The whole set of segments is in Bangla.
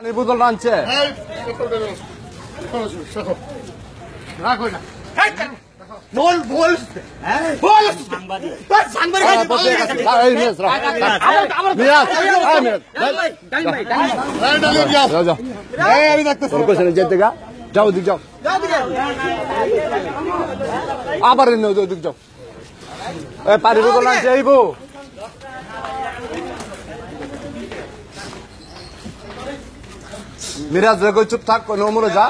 বোতল আনছে বল বল বল সাংবাদিক যাও দিক যাও আবার দিক যাও পানি বোতল আনছে এইব মিরাজ রেখে চুপ থাক নমরে যা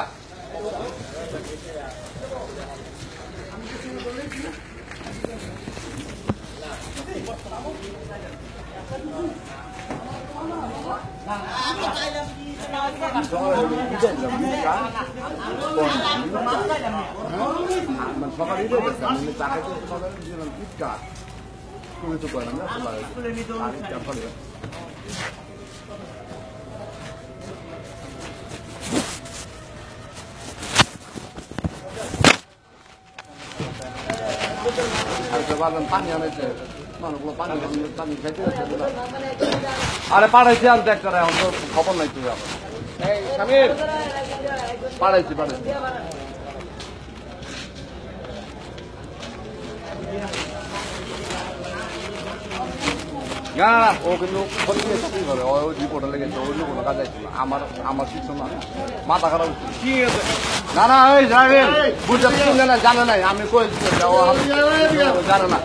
পানি আনেছে মানুষগুলো পানি খাইতে আরে পাঠাইছি আনতে একটা এখন তো খবর নাই তুই পাঠাইছি না ও কিন্তু চাকরি করে ওই রিপোর্টে লেগেছে ওই কোনো কাজ আসছিল আমার কিছু না মাথা খারাপ কি না না ওই জানেন বুঝতে না জানে নাই আমি কইছি জানে না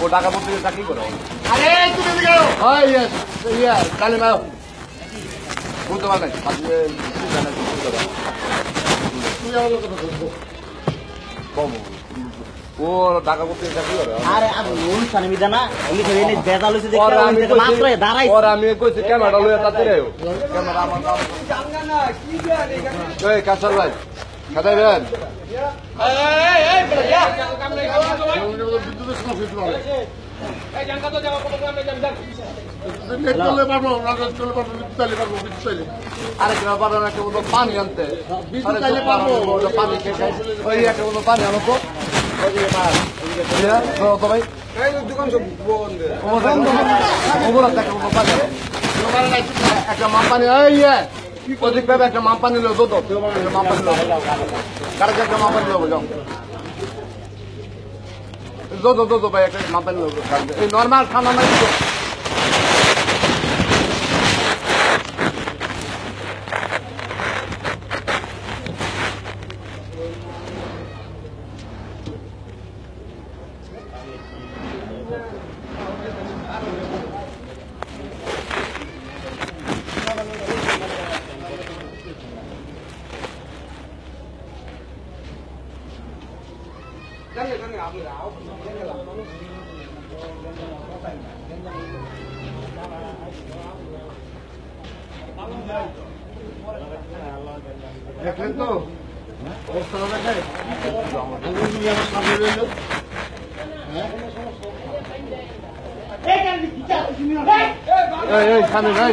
ও টাকা পড়তে চাকরি করে বুঝতে পার নাই কম ও টাকা পড়তে চাকরি করে আমি কইছি ক্যামেরা লইয়া তাতে ক্যামেরা আমার কাছার ভাই খাতাই দেন পানি আনতে পানি একটা পানি আনো তো ভাই একটা মাপানি প্রদীপ ভাবে একটা মাপানি লো তো মাপানি লো কারো একটা মাপানি লোবো যাও দো ভাই একটা মাপানি লোবো এই নর্মাল ঠান্ডা নাই তো দেখলেন তো সামনে নাই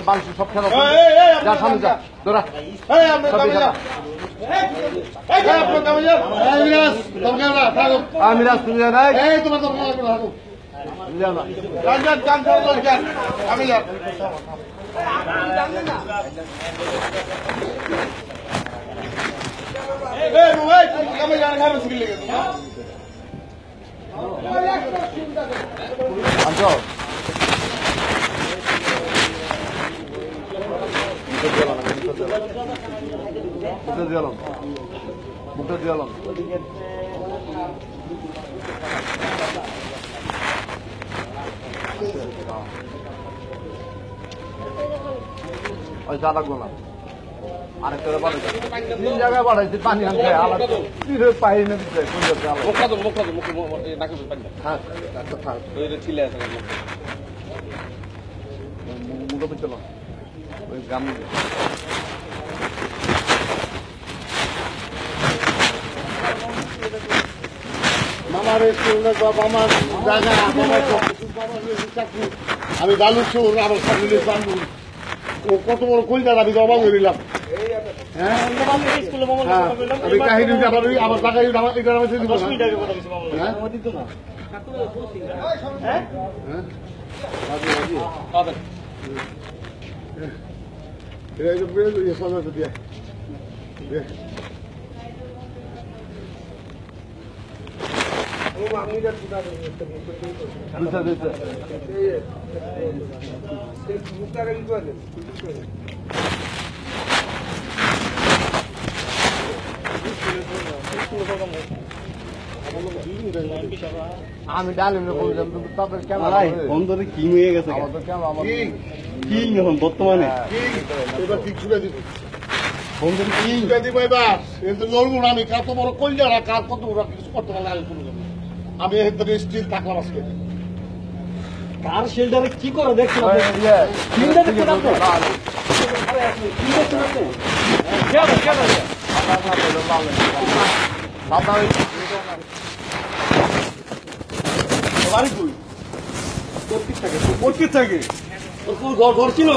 বাংশ সব খেলা যা সামনে যা তোরা মিরাজ তুমি নাই আমি মুখটা দিলাম ওই যা লাগলো না আরেকটা তিন জায়গায় বাড়াইছি পানি আনতে পাই না মুখে চলো ওই গ্রাম মামার আমার জায়গা আমি জানু চোর আরো সামনে জানবো ও কত বড় কইলা আমি জবাব করিলাম আমি কাহিনী আমার টাকা এটা আমি দিব না আমি ডালিম তাদের কেন বন্ধরে কিং হয়ে গেছে আমাদের কেন আমার কিং এখন বর্তমানে এবার ঠিক ছুড়ে দিব বন্ধরে কিং ছুড়ে দিব এবার এতে লড়বো না আমি কার তো বড় কইলা না কার কত ওরা কিছু করতে পারলে আমি কোনো আমি এদের স্টিল থাকলাম আজকে কার শেল্টারে কি করে দেখছেন কিংটা দেখছেন আপনি কিং দেখছেন আপনি বাড়ি কই কোটি থাকে ঘর ছিল